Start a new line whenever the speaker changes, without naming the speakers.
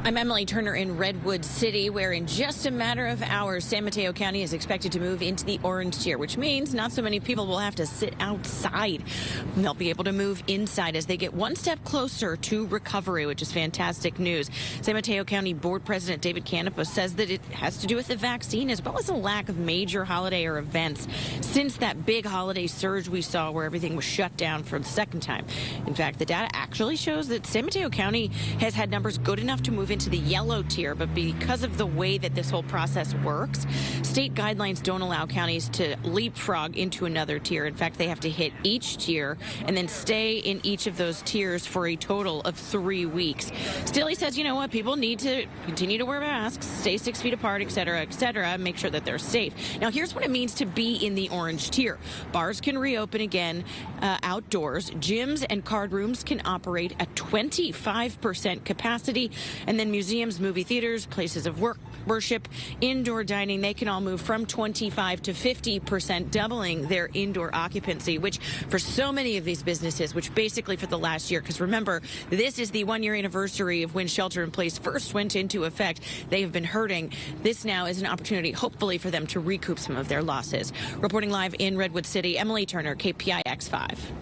I'm Emily Turner in Redwood City, where in just a matter of hours, San Mateo County is expected to move into the orange tier, which means not so many people will have to sit outside. They'll be able to move inside as they get one step closer to recovery, which is fantastic news. San Mateo County Board President David Canopus says that it has to do with the vaccine as well as a lack of major holiday or events since that big holiday surge we saw where everything was shut down for the second time. In fact, the data actually shows that San Mateo County has had numbers good enough to move into the yellow tier, but because of the way that this whole process works, state guidelines don't allow counties to leapfrog into another tier. In fact, they have to hit each tier and then stay in each of those tiers for a total of 3 weeks. Still, he says, you know what, people need to continue to wear masks, stay 6 feet apart, et cetera, make sure that they're safe. Now, here's what it means to be in the orange tier. Bars can reopen again outdoors. Gyms and card rooms can operate at 25% capacity, and then museums, movie theaters, places of worship, indoor dining, they can all move from 25 to 50%, doubling their indoor occupancy, which for so many of these businesses, which basically for the last year, because remember, this is the 1 year anniversary of when shelter in place first went into effect, they have been hurting. This now is an opportunity, hopefully, for them to recoup some of their losses. Reporting live in Redwood City, Emily Turner, KPIX 5.